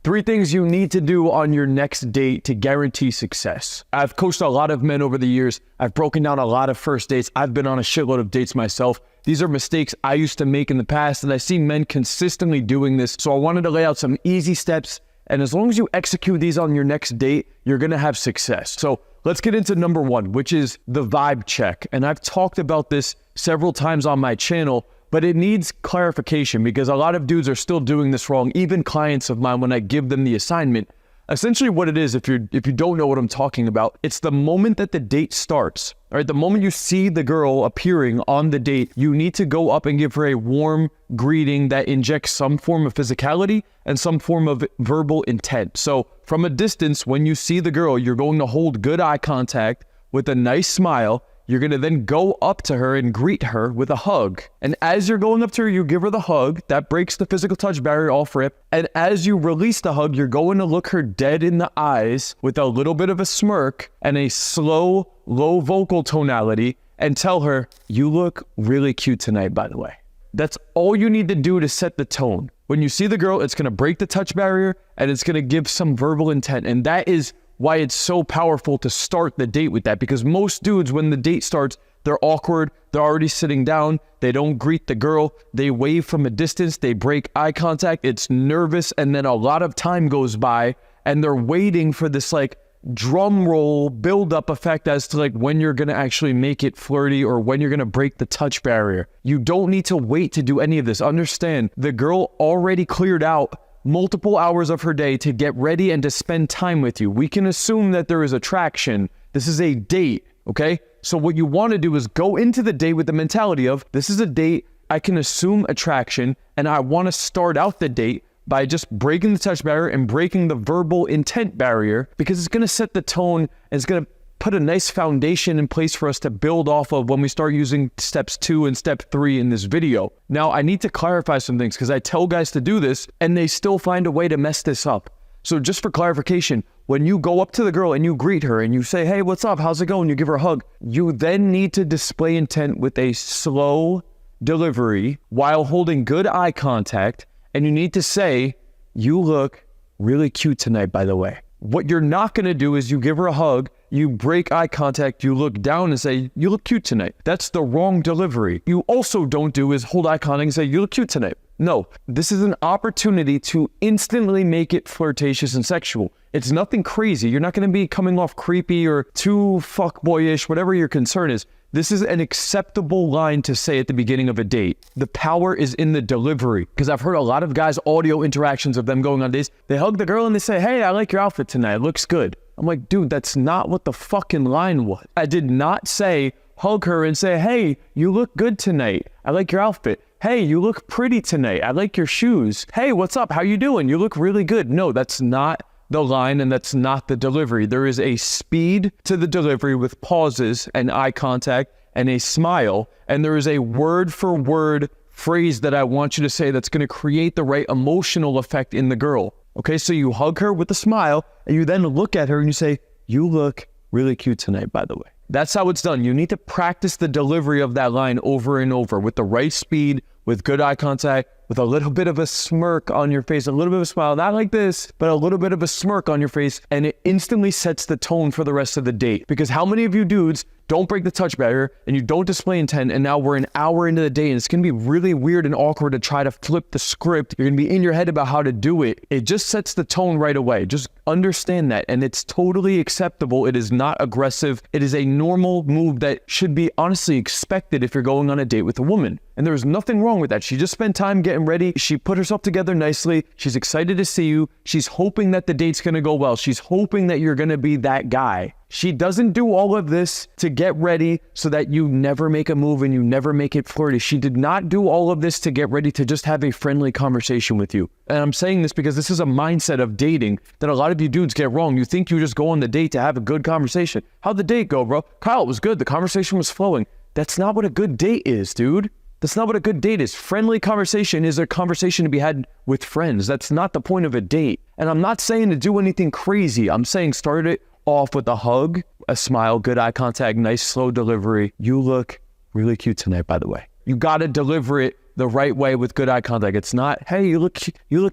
3 things you need to do on your next date to guarantee success. I've coached a lot of men over the years. I've broken down a lot of first dates. I've been on a shitload of dates myself. These are mistakes I used to make in the past, and I see men consistently doing this. So I wanted to lay out some easy steps, and as long as you execute these on your next date, you're gonna have success. So let's get into number 1, which is the vibe check. And I've talked about this several times on my channel, but it needs clarification because a lot of dudes are still doing this wrong. Even clients of mine, when I give them the assignment, essentially what it is, if you don't know what I'm talking about, it's the moment that the date starts, all right? The moment you see the girl appearing on the date, you need to go up and give her a warm greeting that injects some form of physicality and some form of verbal intent. So from a distance, when you see the girl, you're going to hold good eye contact with a nice smile. You're going to then go up to her and greet her with a hug. And as you're going up to her, you give her the hug. That breaks the physical touch barrier off rip. And as you release the hug, you're going to look her dead in the eyes with a little bit of a smirk and a slow, low vocal tonality and tell her, "You look really cute tonight, by the way." That's all you need to do to set the tone. When you see the girl, it's going to break the touch barrier and it's going to give some verbal intent. And that is why it's so powerful to start the date with that, because most dudes, when the date starts, they're awkward, they're already sitting down, they don't greet the girl, they wave from a distance, they break eye contact, it's nervous, and then a lot of time goes by and they're waiting for this like drum roll build-up effect as to like when you're gonna actually make it flirty or when you're gonna break the touch barrier. You don't need to wait to do any of this. Understand, the girl already cleared out multiple hours of her day to get ready and to spend time with you. We can assume that there is attraction. This is a date, okay? So what you want to do is go into the date with the mentality of, this is a date, I can assume attraction, and I want to start out the date by just breaking the touch barrier and breaking the verbal intent barrier, because it's going to set the tone and it's going to put a nice foundation in place for us to build off of when we start using steps 2 and step 3 in this video. Now, I need to clarify some things because I tell guys to do this and they still find a way to mess this up. So just for clarification, when you go up to the girl and you greet her and you say, "Hey, what's up? How's it going?" You give her a hug. You then need to display intent with a slow delivery while holding good eye contact. And you need to say, "You look really cute tonight, by the way." What you're not going to do is you give her a hug, you break eye contact, you look down and say, "You look cute tonight." That's the wrong delivery. You also don't do is hold eye contact and say, "You look cute tonight." No, this is an opportunity to instantly make it flirtatious and sexual. It's nothing crazy. You're not going to be coming off creepy or too fuckboyish, whatever your concern is. This is an acceptable line to say at the beginning of a date. The power is in the delivery, because I've heard a lot of guys' audio interactions of them going on dates. They hug the girl and they say, "Hey, I like your outfit tonight. It looks good." I'm like, dude, that's not what the fucking line was. I did not say hug her and say, "Hey, you look good tonight. I like your outfit. Hey, you look pretty tonight. I like your shoes. Hey, what's up? How you doing? You look really good." No, that's not the line and that's not the delivery. There is a speed to the delivery with pauses and eye contact and a smile. And there is a word for word phrase that I want you to say that's going to create the right emotional effect in the girl. Okay, so you hug her with a smile and you then look at her and you say, "You look really cute tonight, by the way." That's how it's done. You need to practice the delivery of that line over and over with the right speed, with good eye contact, with a little bit of a smirk on your face, a little bit of a smile, not like this, but a little bit of a smirk on your face, and it instantly sets the tone for the rest of the date. Because how many of you dudes don't break the touch barrier and you don't display intent, and now we're an hour into the day and it's going to be really weird and awkward to try to flip the script. You're going to be in your head about how to do it. It just sets the tone right away. Just understand that, and it's totally acceptable. It is not aggressive. It is a normal move that should be honestly expected if you're going on a date with a woman. And there's nothing wrong with that. She just spent time getting ready. She put herself together nicely. She's excited to see you. She's hoping that the date's going to go well. She's hoping that you're going to be that guy. She doesn't do all of this to get ready so that you never make a move and you never make it flirty. She did not do all of this to get ready to just have a friendly conversation with you. And I'm saying this because this is a mindset of dating that a lot of you dudes get wrong. You think you just go on the date to have a good conversation. How'd the date go, bro? Kyle, it was good. The conversation was flowing. That's not what a good date is, dude. That's not what a good date is. Friendly conversation is a conversation to be had with friends. That's not the point of a date. And I'm not saying to do anything crazy. I'm saying start it off with a hug, a smile, good eye contact, nice slow delivery. "You look really cute tonight, by the way." You got to deliver it the right way with good eye contact. It's not, hey, you look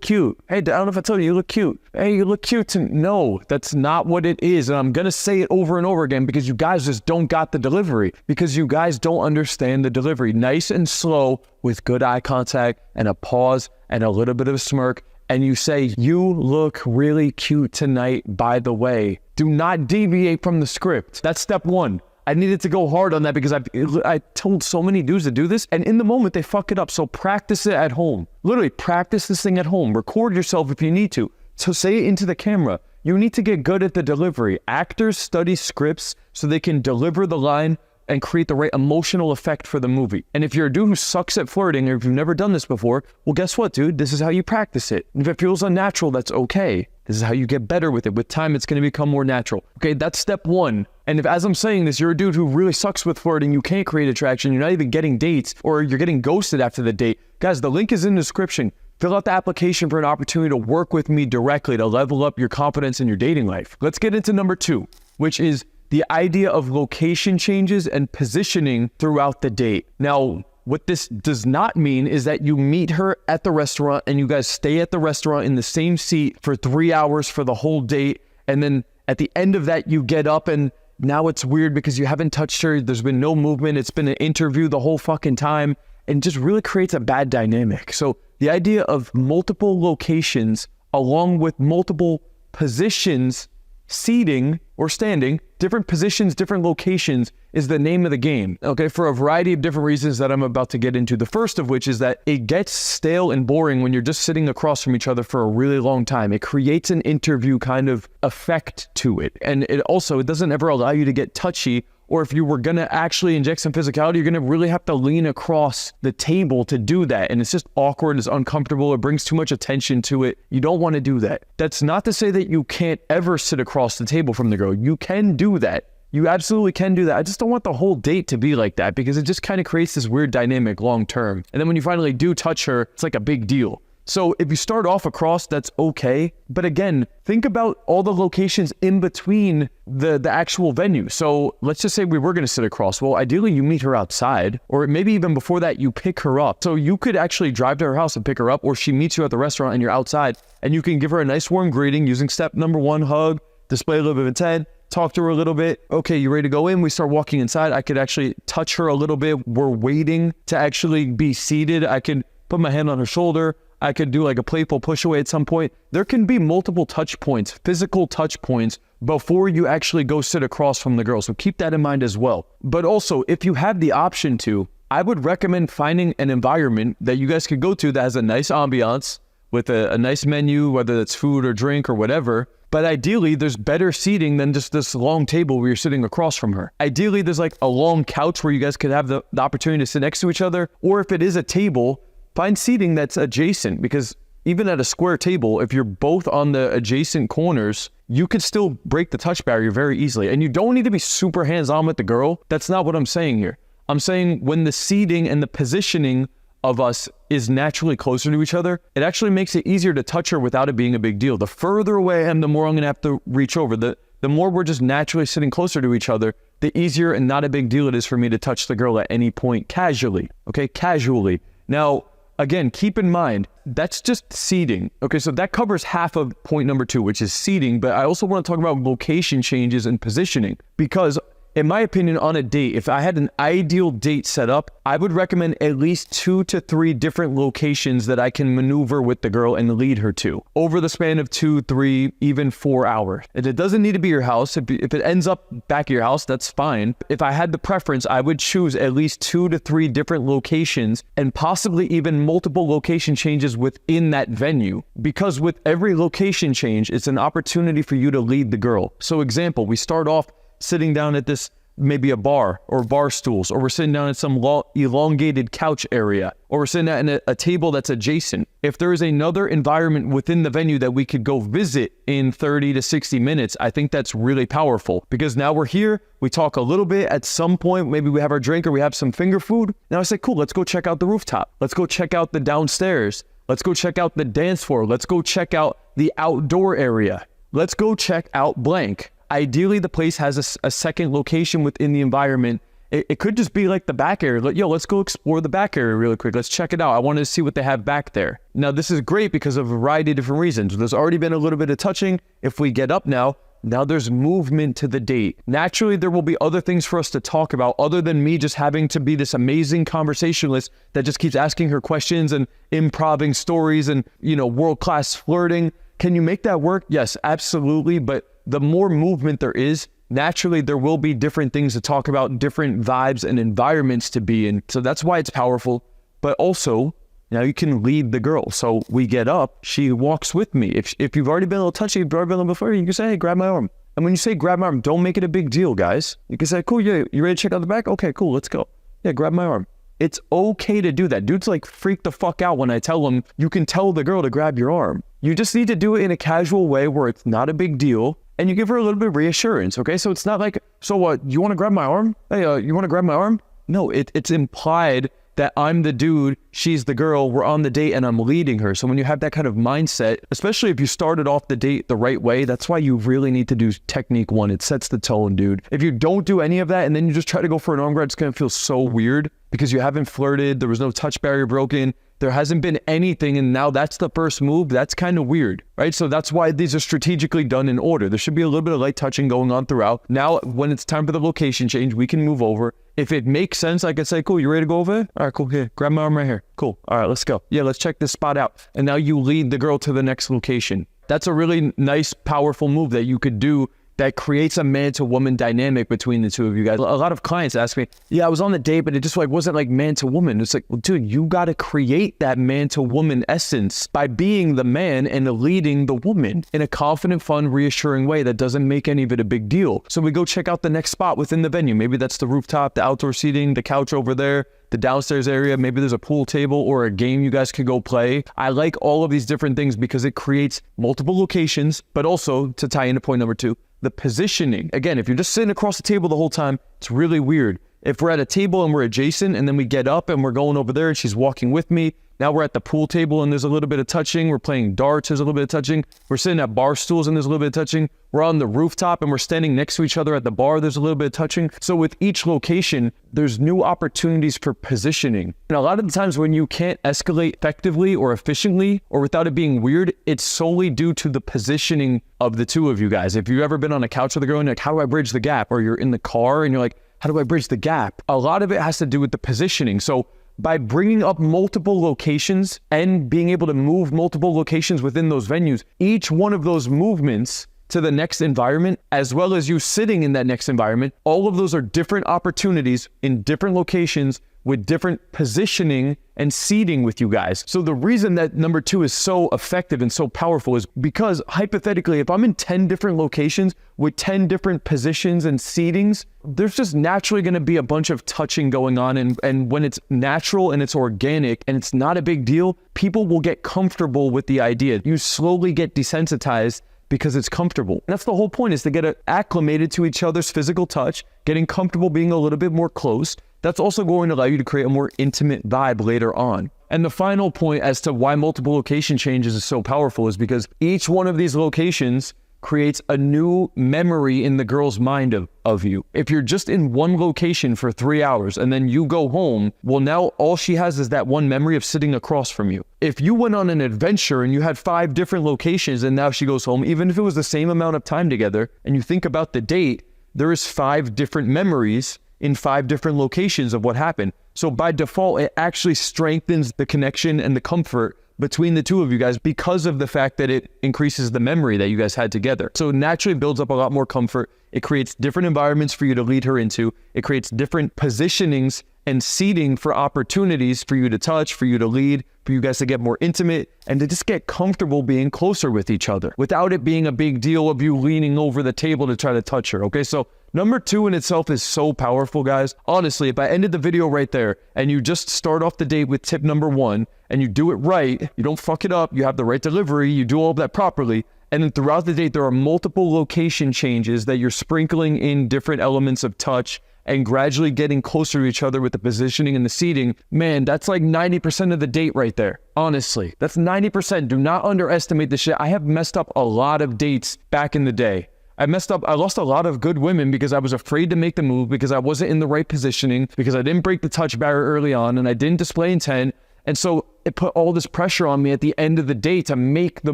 cute. Hey, I don't know if I told you, you look cute. Hey, you look cute. No, that's not what it is. And I'm going to say it over and over again because you guys just don't got the delivery, because you guys don't understand the delivery. Nice and slow with good eye contact and a pause and a little bit of a smirk. And you say, you look really cute tonight, by the way. Do not deviate from the script. That's step one. I needed to go hard on that because I told so many dudes to do this, and in the moment they fuck it up. So practice it at home. Literally practice this thing at home. Record yourself if you need to. So say it into the camera. You need to get good at the delivery. Actors study scripts so they can deliver the line and create the right emotional effect for the movie. And if you're a dude who sucks at flirting, or if you've never done this before, well, guess what, dude? This is how you practice it. And if it feels unnatural, that's okay. This is how you get better with it. With time, it's going to become more natural. Okay, that's step one. And if, as I'm saying this, you're a dude who really sucks with flirting, you can't create attraction, you're not even getting dates, or you're getting ghosted after the date, guys, the link is in the description. Fill out the application for an opportunity to work with me directly to level up your confidence in your dating life. Let's get into number two, which is the idea of location changes and positioning throughout the date. Now, what this does not mean is that you meet her at the restaurant and you guys stay at the restaurant in the same seat for 3 hours for the whole date. And then at the end of that, you get up and now it's weird because you haven't touched her. There's been no movement. It's been an interview the whole fucking time, and just really creates a bad dynamic. So the idea of multiple locations along with multiple positions, seating or standing, different positions, different locations is the name of the game, okay, for a variety of different reasons that I'm about to get into. The first of which is that it gets stale and boring when you're just sitting across from each other for a really long time. It creates an interview kind of effect to it. And it doesn't ever allow you to get touchy, or if you were gonna actually inject some physicality, you're gonna really have to lean across the table to do that. And it's just awkward, it's uncomfortable, it brings too much attention to it. You don't wanna do that. That's not to say that you can't ever sit across the table from the girl. You can do that. You absolutely can do that. I just don't want the whole date to be like that because it just kind of creates this weird dynamic long term. And then when you finally do touch her, it's like a big deal. So if you start off across, that's okay. But again, think about all the locations in between the actual venue. So let's just say we were going to sit across. Well, ideally you meet her outside, or maybe even before that you pick her up. So you could actually drive to her house and pick her up, or she meets you at the restaurant and you're outside, and you can give her a nice warm greeting using step number one, hug, display a little bit of intent, talk to her a little bit. Okay, you ready to go in? We start walking inside. I could actually touch her a little bit. We're waiting to actually be seated. I could put my hand on her shoulder. I could do like a playful push away at some point. There can be multiple touch points, physical touch points, before you actually go sit across from the girl. So keep that in mind as well. But also, if you have the option to, I would recommend finding an environment that you guys could go to that has a nice ambiance with a nice menu, whether that's food or drink or whatever. But ideally, there's better seating than just this long table where you're sitting across from her. Ideally, there's like a long couch where you guys could have the opportunity to sit next to each other. Or if it is a table, find seating that's adjacent, because even at a square table, if you're both on the adjacent corners, you could still break the touch barrier very easily. And you don't need to be super hands-on with the girl. That's not what I'm saying here. I'm saying when the seating and the positioning of us is naturally closer to each other, it actually makes it easier to touch her without it being a big deal. The further away I am, the more I'm gonna have to reach over. The more we're just naturally sitting closer to each other, the easier and not a big deal it is for me to touch the girl at any point casually, okay? Casually. Now, again, keep in mind, that's just seating. Okay, so that covers half of point number two, which is seating, but I also want to talk about location changes and positioning, because in my opinion, on a date, if I had an ideal date set up, I would recommend at least 2 to 3 different locations that I can maneuver with the girl and lead her to over the span of 2, 3, even 4 hours. And it doesn't need to be your house. If it ends up back at your house, that's fine. If I had the preference, I would choose at least 2 to 3 different locations and possibly even multiple location changes within that venue. Because with every location change, it's an opportunity for you to lead the girl. So example, we start off sitting down at this, maybe a bar or bar stools, or we're sitting down at some elongated couch area, or we're sitting down at a table that's adjacent. If there is another environment within the venue that we could go visit in 30 to 60 minutes, I think that's really powerful, because now we're here, we talk a little bit, at some point, maybe we have our drink or we have some finger food. Now I say, cool, let's go check out the rooftop. Let's go check out the downstairs. Let's go check out the dance floor. Let's go check out the outdoor area. Let's go check out blank. Ideally, the place has a second location within the environment, It could just be like the back area. Like, yo, let's go explore the back area really quick. Let's check it out. I want to see what they have back there. Now, this is great because of a variety of different reasons. There's already been a little bit of touching. If we get up now there's movement to the date. Naturally, there will be other things for us to talk about other than me just having to be this amazing conversationalist that just keeps asking her questions and improving stories and, world-class flirting. Can you make that work? Yes, absolutely. But the more movement there is, naturally, there will be different things to talk about, different vibes and environments to be in. So that's why it's powerful. But also, now you can lead the girl. So we get up, she walks with me. If you've already been a little touchy, you've already been a little before, you can say, hey, grab my arm. And when you say grab my arm, don't make it a big deal, guys. You can say, cool, yeah, you ready to check out the back? Okay, cool, let's go. Yeah, grab my arm. It's okay to do that. Dudes like freak the fuck out when I tell them, you can tell the girl to grab your arm. You just need to do it in a casual way where it's not a big deal. And you give her a little bit of reassurance, okay? So it's not like, so what, you want to grab my arm? Hey, you want to grab my arm? No, it's implied that I'm the dude, she's the girl, we're on the date and I'm leading her. So when you have that kind of mindset, especially if you started off the date the right way, that's why you really need to do technique 1. It sets the tone, dude. If you don't do any of that and then you just try to go for an arm grab, it's going to feel so weird because you haven't flirted, there was no touch barrier broken, there hasn't been anything, and now that's the first move. That's kind of weird, right? So that's why these are strategically done in order. There should be a little bit of light touching going on throughout. Now, when it's time for the location change, we can move over. If it makes sense, I can say, cool, you ready to go over there? All right, cool, here, grab my arm right here. Cool, all right, let's go. Yeah, let's check this spot out. And now you lead the girl to the next location. That's a really nice, powerful move that you could do that creates a man-to-woman dynamic between the two of you guys. A lot of clients ask me, yeah, I was on the date, but it just wasn't like man-to-woman. It's like, well, dude, you got to create that man-to-woman essence by being the man and leading the woman in a confident, fun, reassuring way that doesn't make any of it a big deal. So we go check out the next spot within the venue. Maybe that's the rooftop, the outdoor seating, the couch over there, the downstairs area. Maybe there's a pool table or a game you guys could go play. I like all of these different things because it creates multiple locations, but also, to tie into point number 2, the positioning. Again, if you're just sitting across the table the whole time, it's really weird. If we're at a table and we're adjacent and then we get up and we're going over there and she's walking with me, now we're at the pool table and there's a little bit of touching. We're playing darts, there's a little bit of touching. We're sitting at bar stools and there's a little bit of touching. We're on the rooftop and we're standing next to each other at the bar, there's a little bit of touching. So with each location, there's new opportunities for positioning. And a lot of the times when you can't escalate effectively or efficiently or without it being weird, it's solely due to the positioning of the two of you guys. If you've ever been on a couch with a girl and you're like, how do I bridge the gap? Or you're in the car and you're like, how do I bridge the gap? A lot of it has to do with the positioning. So by bringing up multiple locations and being able to move multiple locations within those venues, each one of those movements to the next environment, as well as you sitting in that next environment, all of those are different opportunities in different locations with different positioning and seating with you guys. So the reason that number 2 is so effective and so powerful is because hypothetically, if I'm in 10 different locations with 10 different positions and seatings, there's just naturally going to be a bunch of touching going on. And when it's natural and it's organic and it's not a big deal, people will get comfortable with the idea. You slowly get desensitized because it's comfortable. And that's the whole point, is to get acclimated to each other's physical touch, getting comfortable being a little bit more close. That's also going to allow you to create a more intimate vibe later on. And the final point as to why multiple location changes is so powerful is because each one of these locations creates a new memory in the girl's mind of you. If you're just in one location for 3 hours and then you go home, well, now all she has is that one memory of sitting across from you. If you went on an adventure and you had 5 different locations and now she goes home, even if it was the same amount of time together, and you think about the date, there is 5 different memories in 5 different locations of what happened. So by default, it actually strengthens the connection and the comfort between the two of you guys because of the fact that it increases the memory that you guys had together. So it naturally builds up a lot more comfort. It creates different environments for you to lead her into. It creates different positionings and seating for opportunities for you to touch, for you to lead, for you guys to get more intimate and to just get comfortable being closer with each other without it being a big deal of you leaning over the table to try to touch her. Okay, so number 2 in itself is so powerful, guys. Honestly, if I ended the video right there and you just start off the date with tip number 1 and you do it right, you don't fuck it up, you have the right delivery, you do all of that properly, and then throughout the date there are multiple location changes that you're sprinkling in different elements of touch and gradually getting closer to each other with the positioning and the seating, man, that's like 90% of the date right there. Honestly, that's 90%. Do not underestimate this shit. I have messed up a lot of dates back in the day. I messed up. I lost a lot of good women because I was afraid to make the move, because I wasn't in the right positioning, because I didn't break the touch barrier early on, and I didn't display intent. And so it put all this pressure on me at the end of the day to make the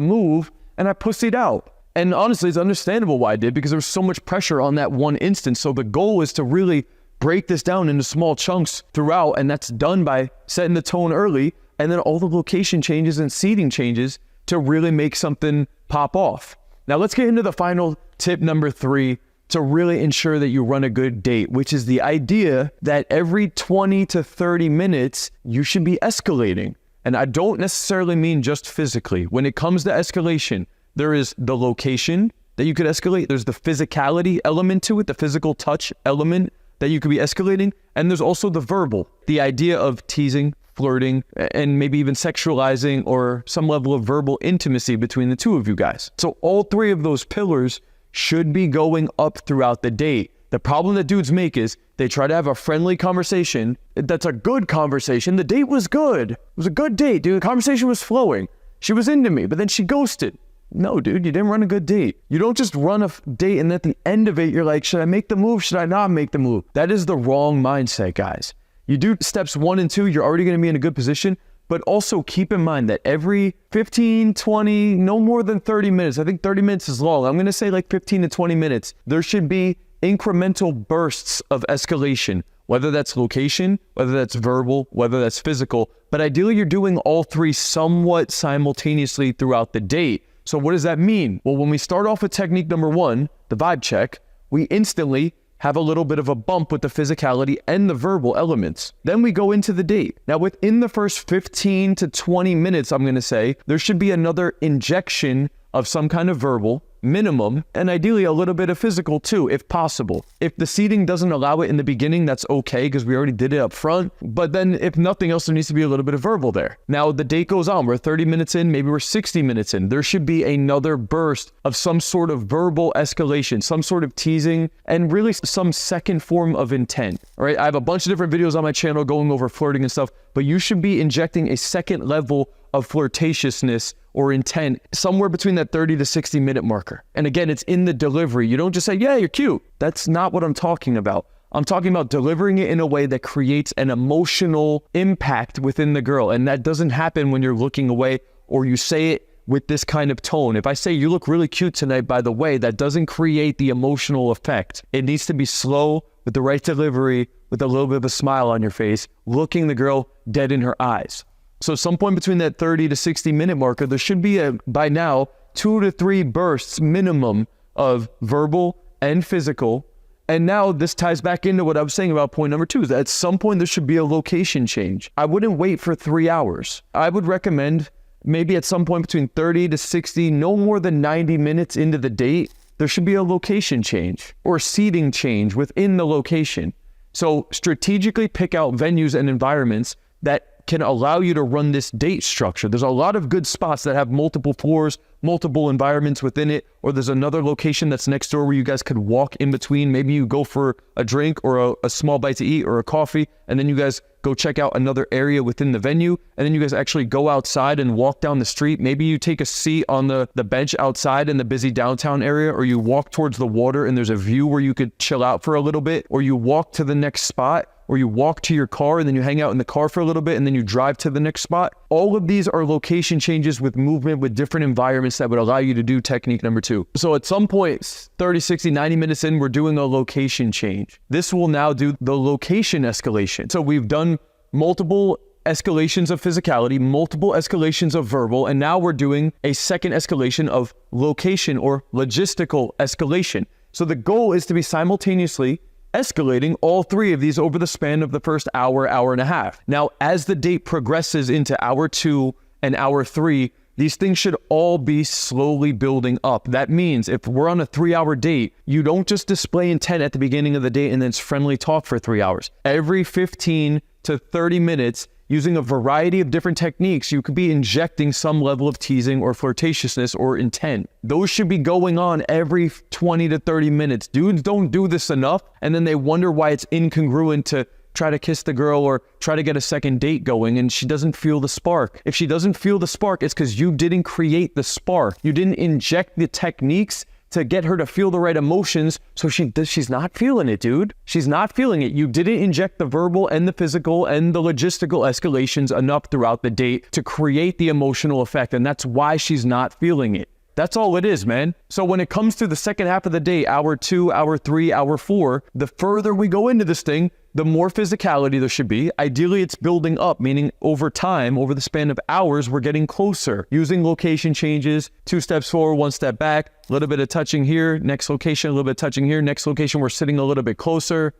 move, and I pussied out. And honestly, it's understandable why I did, because there was so much pressure on that one instance. So the goal is to really break this down into small chunks throughout, and that's done by setting the tone early, and then all the location changes and seating changes to really make something pop off. Now let's get into the final tip number 3 to really ensure that you run a good date, which is the idea that every 20 to 30 minutes, you should be escalating. And I don't necessarily mean just physically. When it comes to escalation, there is the location that you could escalate. There's the physicality element to it, the physical touch element that you could be escalating. And there's also the verbal, the idea of teasing, flirting, and maybe even sexualizing or some level of verbal intimacy between the two of you guys. So all 3 of those pillars should be going up throughout the date. The problem that dudes make is they try to have a friendly conversation. That's a good conversation. The date was good. It was a good date, dude. The conversation was flowing. She was into me, but then she ghosted. No, dude, you didn't run a good date. You don't just run a date and at the end of it, you're like, should I make the move? Should I not make the move? That is the wrong mindset, guys. You do steps 1 and 2, you're already going to be in a good position, but also keep in mind that every 15, 20, no more than 30 minutes, I think 30 minutes is long. I'm going to say like 15 to 20 minutes. There should be incremental bursts of escalation, whether that's location, whether that's verbal, whether that's physical. But ideally, you're doing all 3 somewhat simultaneously throughout the date. So what does that mean? Well, when we start off with technique number 1, the vibe check, we instantly have a little bit of a bump with the physicality and the verbal elements. Then we go into the date. Now, within the first 15 to 20 minutes, I'm going to say, there should be another injection of some kind of verbal, minimum, and ideally a little bit of physical too, if possible. If the seating doesn't allow it in the beginning, that's okay, because we already did it up front. But then if nothing else, there needs to be a little bit of verbal there. Now the date goes on, we're 30 minutes in, maybe we're 60 minutes in. There should be another burst of some sort of verbal escalation, some sort of teasing, and really some second form of intent. All right, I have a bunch of different videos on my channel going over flirting and stuff, but you should be injecting a second level of flirtatiousness or intent somewhere between that 30 to 60 minute marker. And again, it's in the delivery. You don't just say, yeah, you're cute. That's not what I'm talking about. I'm talking about delivering it in a way that creates an emotional impact within the girl. And that doesn't happen when you're looking away or you say it with this kind of tone. If I say, you look really cute tonight, by the way, that doesn't create the emotional effect. It needs to be slow with the right delivery, with a little bit of a smile on your face, looking the girl dead in her eyes. So some point between that 30 to 60 minute marker, there should be by now 2 to 3 bursts minimum of verbal and physical. And now this ties back into what I was saying about point number 2, is that at some point there should be a location change. I wouldn't wait for 3 hours. I would recommend maybe at some point between 30 to 60, no more than 90 minutes into the date, there should be a location change or seating change within the location. So strategically pick out venues and environments that can allow you to run this date structure. There's a lot of good spots that have multiple floors, multiple environments within it, or there's another location that's next door where you guys could walk in between. Maybe you go for a drink or a small bite to eat or a coffee, and then you guys go check out another area within the venue, and then you guys actually go outside and walk down the street. Maybe you take a seat on the bench outside in the busy downtown area, or you walk towards the water and there's a view where you could chill out for a little bit, or you walk to the next spot, or you walk to your car and then you hang out in the car for a little bit and then you drive to the next spot. All of these are location changes with movement, with different environments that would allow you to do technique number 2. So at some point, 30, 60, 90 minutes in, we're doing a location change. This will now do the location escalation. So we've done multiple escalations of physicality, multiple escalations of verbal, and now we're doing a second escalation of location or logistical escalation. So the goal is to be simultaneously escalating all 3 of these over the span of the first hour, hour and a half. Now, as the date progresses into hour 2 and hour 3, these things should all be slowly building up. That means if we're on a 3-hour date, you don't just display intent at the beginning of the date and then it's friendly talk for 3 hours. Every 15 to 30 minutes, using a variety of different techniques, you could be injecting some level of teasing or flirtatiousness or intent. Those should be going on every 20 to 30 minutes. Dudes don't do this enough, and then they wonder why it's incongruent to try to kiss the girl or try to get a second date going and she doesn't feel the spark. If she doesn't feel the spark, it's because you didn't create the spark. You didn't inject the techniques to get her to feel the right emotions. So she's not feeling it, dude. She's not feeling it. You didn't inject the verbal and the physical and the logistical escalations enough throughout the date to create the emotional effect. And that's why she's not feeling it. That's all it is, man. So when it comes to the second half of the day, hour 2, hour 3, hour 4, the further we go into this thing, the more physicality there should be. Ideally, it's building up, meaning over time, over the span of hours, we're getting closer. Using location changes, 2 steps forward, 1 step back, a little bit of touching here, next location, a little bit of touching here, next location, we're sitting a little bit closer.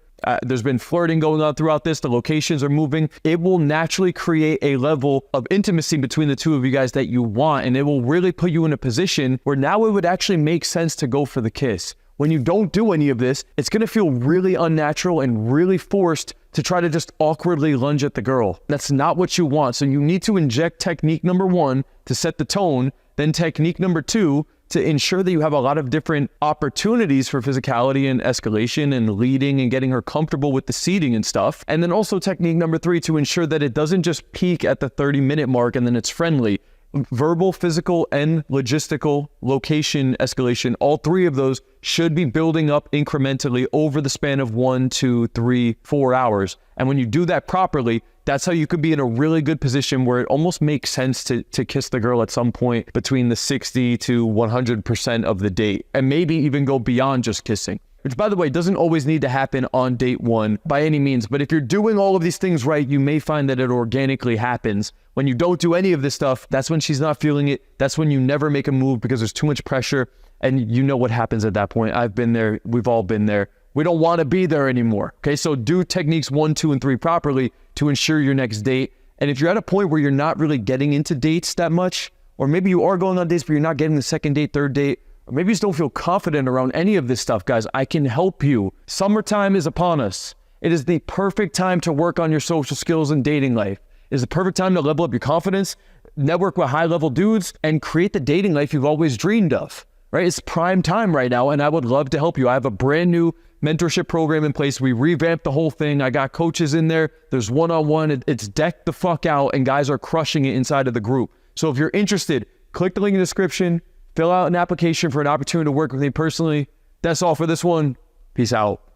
There's been flirting going on throughout this. The locations are moving. It will naturally create a level of intimacy between the two of you guys that you want, and it will really put you in a position where now it would actually make sense to go for the kiss. When you don't do any of this, it's going to feel really unnatural and really forced to try to just awkwardly lunge at the girl. That's not what you want. So you need to inject technique number 1 to set the tone, then technique number 2 to ensure that you have a lot of different opportunities for physicality and escalation and leading and getting her comfortable with the seating and stuff. And then also technique number 3 to ensure that it doesn't just peak at the 30-minute mark and then it's friendly. Verbal, physical, and logistical location escalation, all 3 of those should be building up incrementally over the span of 1, 2, 3, 4 hours. And when you do that properly, that's how you could be in a really good position where it almost makes sense to kiss the girl at some point between the 60 to 100% of the date, and maybe even go beyond just kissing. Which, by the way, doesn't always need to happen on date 1 by any means. But if you're doing all of these things right, you may find that it organically happens. When you don't do any of this stuff, that's when she's not feeling it. That's when you never make a move because there's too much pressure. And you know what happens at that point. I've been there. We've all been there. We don't want to be there anymore. Okay, so do techniques 1, 2, and 3 properly to ensure your next date. And if you're at a point where you're not really getting into dates that much, or maybe you are going on dates, but you're not getting the second date, third date, or maybe you just don't feel confident around any of this stuff, guys, I can help you. Summertime is upon us. It is the perfect time to work on your social skills and dating life. It is the perfect time to level up your confidence, network with high-level dudes, and create the dating life you've always dreamed of, right? It's prime time right now, and I would love to help you. I have a brand new mentorship program in place. We revamped the whole thing. I got coaches in there. There's one-on-one. It's decked the fuck out, and guys are crushing it inside of the group. So if you're interested, click the link in the description. Fill out an application for an opportunity to work with me personally. That's all for this one. Peace out.